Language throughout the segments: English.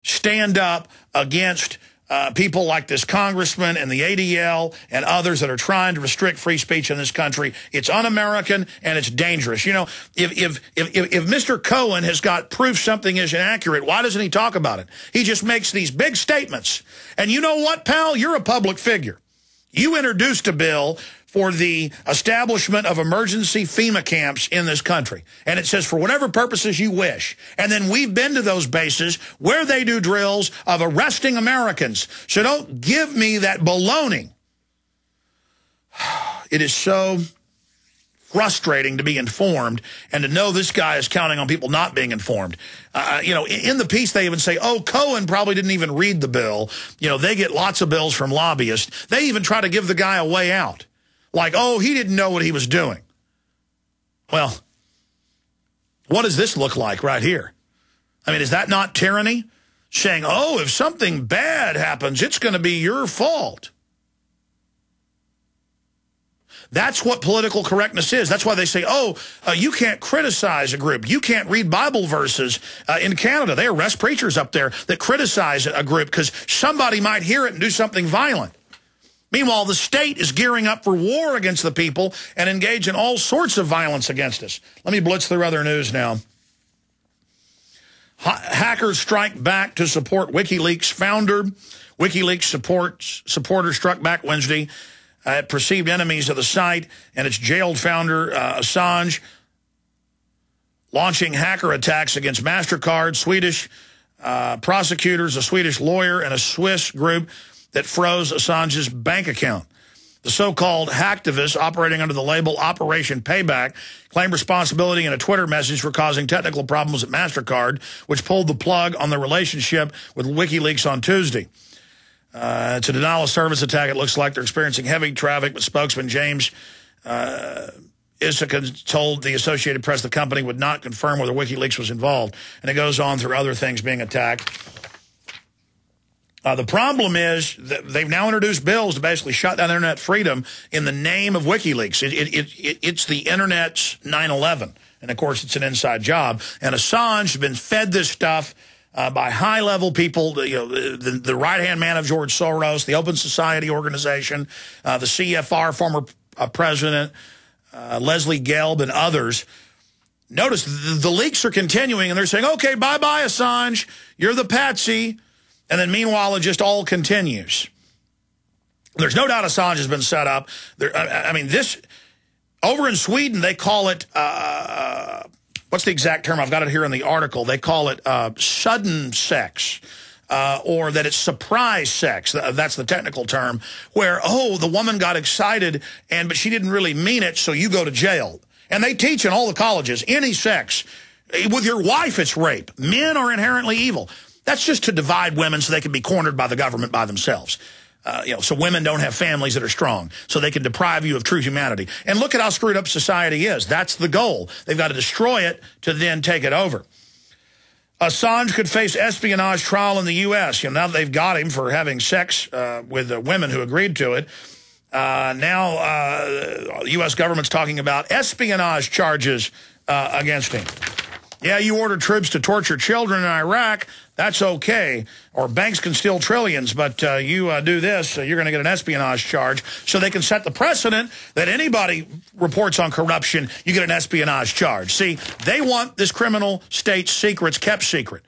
stand up against people like this congressman and the ADL and others that are trying to restrict free speech in this country. It's un-American and it's dangerous. You know, if Mr. Cohen has got proof something is inaccurate, why doesn't he talk about it? He just makes these big statements. And you know what, pal? You're a public figure. You introduced a bill for the establishment of emergency FEMA camps in this country. And it says for whatever purposes you wish. And then we've been to those bases where they do drills of arresting Americans. So don't give me that baloney. It is so frustrating to be informed and to know this guy is counting on people not being informed. You know, in the piece they even say, oh, Cohen probably didn't even read the bill. You know, they get lots of bills from lobbyists. They even try to give the guy a way out. Like, oh, he didn't know what he was doing. Well, what does this look like right here? I mean, is that not tyranny? Saying, oh, if something bad happens, it's going to be your fault. That's what political correctness is. That's why they say, oh, you can't criticize a group. You can't read Bible verses. In Canada, they arrest preachers up there that criticize a group because somebody might hear it and do something violent. Meanwhile, the state is gearing up for war against the people and engage in all sorts of violence against us. Let me blitz through other news now. Hackers strike back to support WikiLeaks founder. WikiLeaks supporters struck back Wednesday at perceived enemies of the site and its jailed founder, Assange, launching hacker attacks against MasterCard, Swedish prosecutors, a Swedish lawyer, and a Swiss group that froze Assange's bank account. The so-called hacktivists operating under the label Operation Payback claimed responsibility in a Twitter message for causing technical problems at MasterCard, which pulled the plug on their relationship with WikiLeaks on Tuesday. It's a denial of service attack. It looks like they're experiencing heavy traffic, but spokesman James Isaka told the Associated Press the company would not confirm whether WikiLeaks was involved. And it goes on through other things being attacked. The problem is that they've now introduced bills to basically shut down internet freedom in the name of WikiLeaks. It's the internet's 9/11. And, of course, it's an inside job. And Assange has been fed this stuff by high-level people, you know, the right-hand man of George Soros, the Open Society Organization, the CFR former president, Leslie Gelb, and others. Notice the leaks are continuing, and they're saying, okay, bye-bye, Assange. You're the patsy. And then, meanwhile, it just all continues. There's no doubt Assange has been set up. I mean, this, over in Sweden, they call it, what's the exact term? I've got it here in the article. They call it sudden sex, or that it's surprise sex. That's the technical term, where, oh, the woman got excited, but she didn't really mean it, so you go to jail. And they teach in all the colleges, any sex. With your wife, it's rape. Men are inherently evil. That's just to divide women so they can be cornered by the government by themselves. You know, so women don't have families that are strong, so they can deprive you of true humanity. And look at how screwed up society is. That's the goal. They've got to destroy it to then take it over. Assange could face espionage trial in the U.S. You know, now that they've got him for having sex with women who agreed to it, now the U.S. government's talking about espionage charges against him. Yeah, you ordered troops to torture children in Iraq. That's okay. Or banks can steal trillions, but you do this, you're going to get an espionage charge. So they can set the precedent that anybody reports on corruption, you get an espionage charge. See, they want this criminal state's secrets kept secret.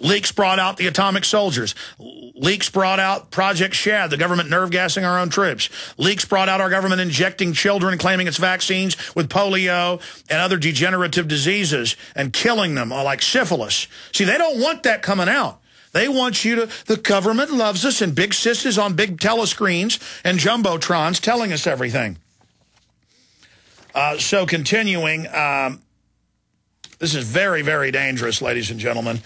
Leaks brought out the atomic soldiers. Leaks brought out Project Shad, the government nerve gassing our own troops. Leaks brought out our government injecting children and claiming it's vaccines with polio and other degenerative diseases and killing them, like syphilis. See, they don't want that coming out. They want you to, the government loves us, and big sis is on big telescreens and jumbotrons telling us everything. So continuing, this is very, very dangerous, ladies and gentlemen.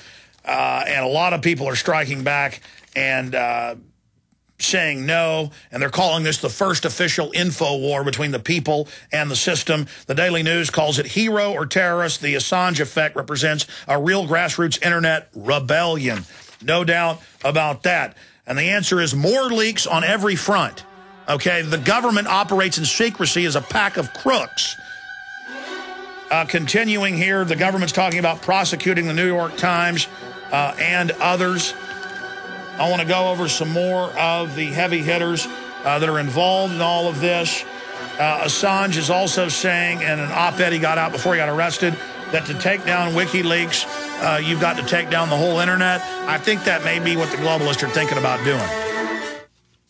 And a lot of people are striking back and saying no, and they're calling this the first official info war between the people and the system. The Daily News calls it hero or terrorist. The Assange effect represents a real grassroots internet rebellion. No doubt about that. And the answer is more leaks on every front. Okay, the government operates in secrecy as a pack of crooks. Continuing here, the government's talking about prosecuting the New York Times and others. I want to go over some more of the heavy hitters that are involved in all of this. Assange is also saying in an op-ed he got out before he got arrested that to take down WikiLeaks, you've got to take down the whole internet. I think that may be what the globalists are thinking about doing.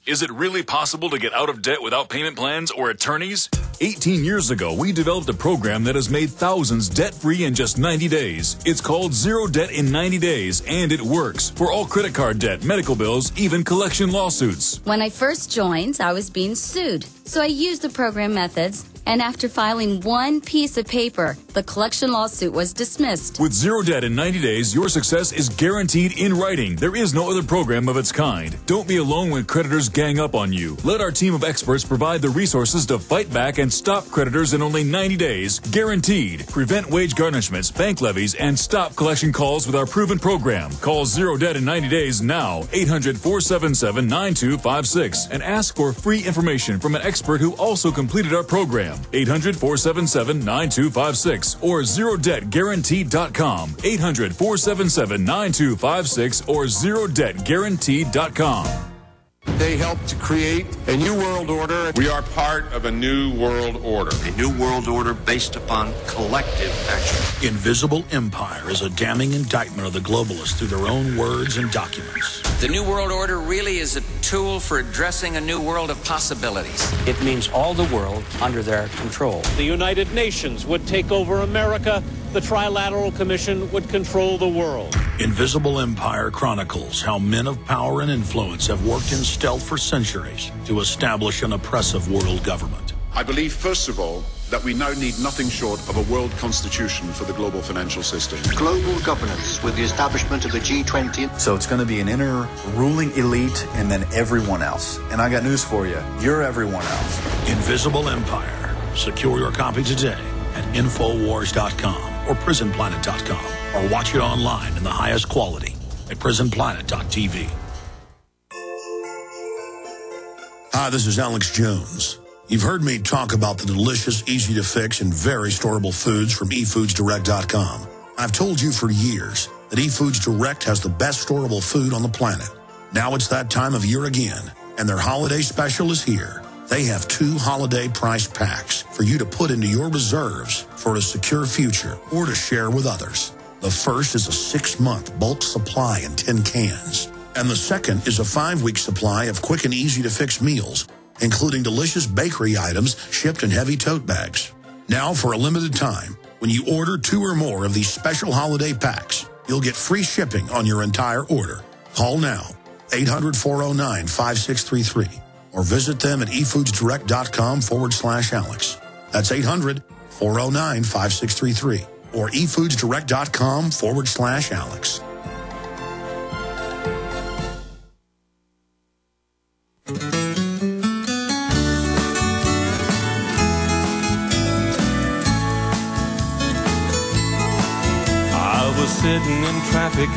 Is it really possible to get out of debt without payment plans or attorneys? 18 years ago, we developed a program that has made thousands debt-free in just 90 days. It's called Zero Debt in 90 Days, and it works for all credit card debt, medical bills, even collection lawsuits. When I first joined, I was being sued. So I used the program methods, and after filing one piece of paper, the collection lawsuit was dismissed. With Zero Debt in 90 days, your success is guaranteed in writing. There is no other program of its kind. Don't be alone when creditors gang up on you. Let our team of experts provide the resources to fight back and stop creditors in only 90 days, guaranteed. Prevent wage garnishments, bank levies, and stop collection calls with our proven program. Call Zero Debt in 90 days now, 800-477-9256, and ask for free information from an expert who also completed our program. 800-477-9256 or ZeroDebtGuaranteed.com. 800-477-9256 or ZeroDebtGuaranteed.com. They helped to create a new world order. We are part of a new world order. A new world order based upon collective action. Invisible Empire is a damning indictment of the globalists through their own words and documents. The new world order really is a tool for addressing a new world of possibilities. It means all the world under their control. The United Nations would take over America. The Trilateral Commission would control the world. Invisible Empire chronicles how men of power and influence have worked in stealth for centuries to establish an oppressive world government. I believe, first of all, that we now need nothing short of a world constitution for the global financial system. Global governance with the establishment of the G20. So it's going to be an inner ruling elite and then everyone else. And I got news for you. You're everyone else. Invisible Empire. Secure your copy today at Infowars.com or PrisonPlanet.com, or watch it online in the highest quality at PrisonPlanet.tv. Hi, this is Alex Jones. You've heard me talk about the delicious, easy-to-fix, and very storable foods from eFoodsDirect.com. I've told you for years that eFoods Direct has the best storable food on the planet. Now it's that time of year again, and their holiday special is here. They have 2 holiday price packs for you to put into your reserves for a secure future or to share with others. The first is a 6-month bulk supply in 10 cans. And the second is a 5-week supply of quick and easy-to-fix meals, including delicious bakery items shipped in heavy tote bags. Now, for a limited time, when you order 2 or more of these special holiday packs, you'll get free shipping on your entire order. Call now, 800-409-5633. Or visit them at efoodsdirect.com/Alex. That's 800-409-5633. Or efoodsdirect.com/Alex. I was sitting in traffic,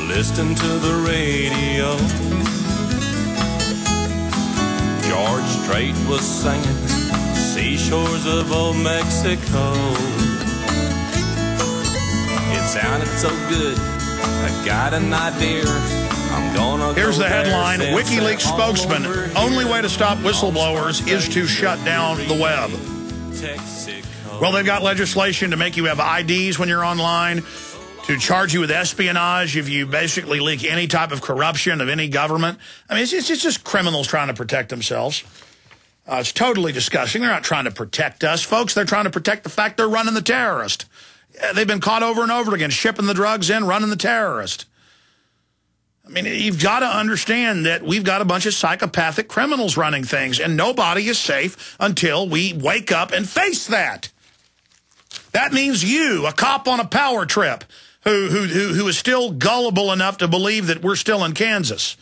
listening to the radio. George Strait was singing Seashores of Old Mexico. It sounded so good, I got an idea. I'm gonna Here's the headline. there, WikiLeaks spokesman, only way to stop whistleblowers is to shut down the web. Well, they've got legislation to make you have IDs when you're online, to charge you with espionage if you basically leak any type of corruption of any government. I mean, it's just criminals trying to protect themselves. It's totally disgusting. They're not trying to protect us, folks. They're trying to protect the fact they're running the terrorist. They've been caught over and over again, shipping the drugs in, running the terrorist. I mean, you've got to understand that we've got a bunch of psychopathic criminals running things, and nobody is safe until we wake up and face that. That means you, a cop on a power trip, who is still gullible enough to believe that we're still in Kansas,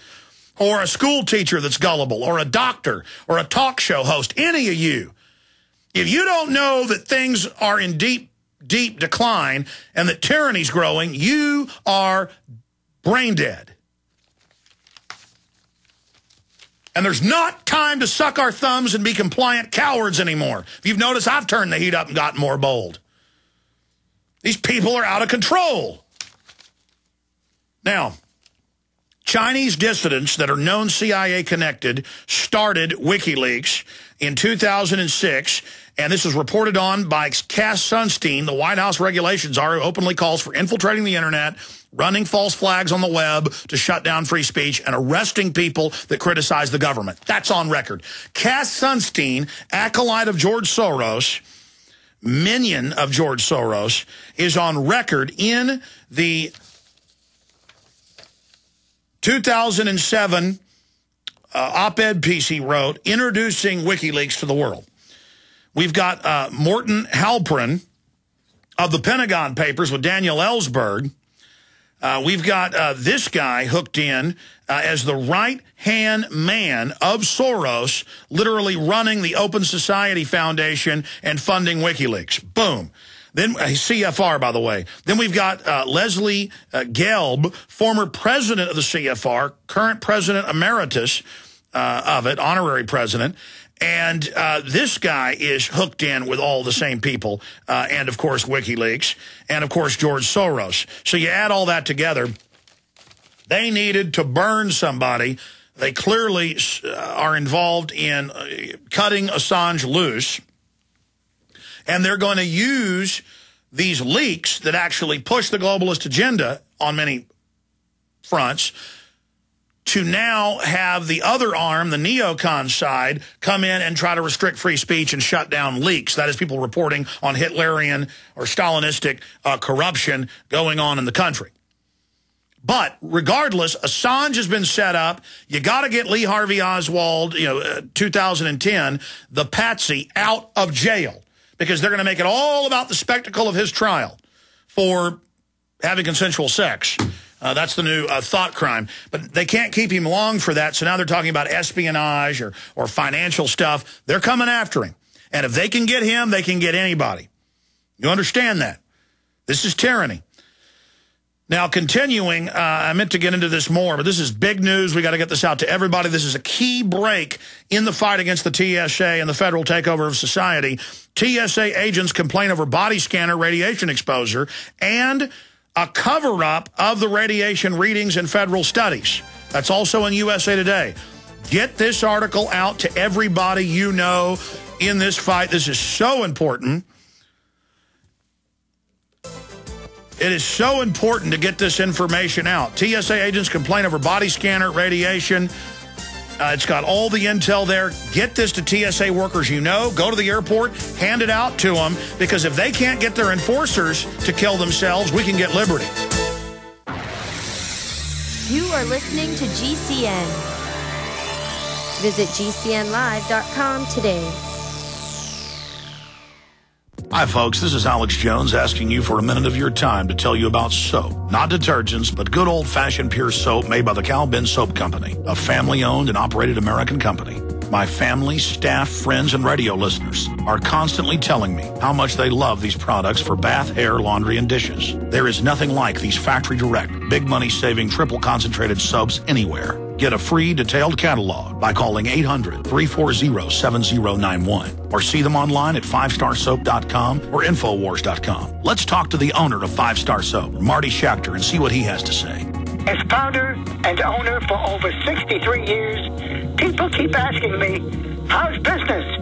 or a school teacher that's gullible, or a doctor, or a talk show host, any of you. If you don't know that things are in deep, deep decline and that tyranny's growing, you are brain dead. And there's not time to suck our thumbs and be compliant cowards anymore. If you've noticed, I've turned the heat up and gotten more bold. These people are out of control. Now, Chinese dissidents that are known CIA connected started WikiLeaks in 2006, and this is reported on by Cass Sunstein. The White House regulations openly calls for infiltrating the internet, running false flags on the web to shut down free speech, and arresting people that criticize the government. That's on record. Cass Sunstein, acolyte of George Soros, minion of George Soros, is on record in the 2007 op-ed piece he wrote introducing WikiLeaks to the world. We've got Morton Halperin of the Pentagon Papers with Daniel Ellsberg. We've got this guy hooked in as the right-hand man of Soros, literally running the Open Society Foundation and funding WikiLeaks. Boom. Then CFR, by the way. Then we've got Leslie Gelb, former president of the CFR, current president emeritus of it, honorary president. And this guy is hooked in with all the same people, and, of course, WikiLeaks, and, of course, George Soros. So you add all that together. They needed to burn somebody. They clearly are involved in cutting Assange loose. And they're going to use these leaks that actually push the globalist agenda on many fronts to now have the other arm, the neocon side, come in and try to restrict free speech and shut down leaks. That is, people reporting on Hitlerian or Stalinistic corruption going on in the country. But regardless, Assange has been set up. You got to get Lee Harvey Oswald, 2010, the patsy, out of jail, because they're going to make it all about the spectacle of his trial for having consensual sex. That's the new thought crime. But they can't keep him long for that, so now they're talking about espionage or financial stuff. They're coming after him. And if they can get him, they can get anybody. You understand that? This is tyranny. Now, continuing, I meant to get into this more, but this is big news. We got to get this out to everybody. This is a key break in the fight against the TSA and the federal takeover of society. TSA agents complain over body scanner radiation exposure and a cover-up of the radiation readings in federal studies. That's also in USA Today. Get this article out to everybody you know in this fight. This is so important. It is so important to get this information out. TSA agents complain over body scanner radiation. It's got all the intel there. Get this to TSA workers you know. Go to the airport, hand it out to them, because if they can't get their enforcers to kill themselves, we can get liberty. You are listening to GCN. Visit GCNlive.com today. Hi, folks. This is Alex Jones asking you for a minute of your time to tell you about soap. Not detergents, but good old-fashioned pure soap made by the Cal Ben Soap Company, a family-owned and operated American company. My family, staff, friends, and radio listeners are constantly telling me how much they love these products for bath, hair, laundry, and dishes. There is nothing like these factory-direct, big money-saving, triple-concentrated soaps anywhere. Get a free detailed catalog by calling 800-340-7091 or see them online at 5starsoap.com or Infowars.com. Let's talk to the owner of 5 Star Soap, Marty Schachter, and see what he has to say. As founder and owner for over 63 years, people keep asking me, how's business?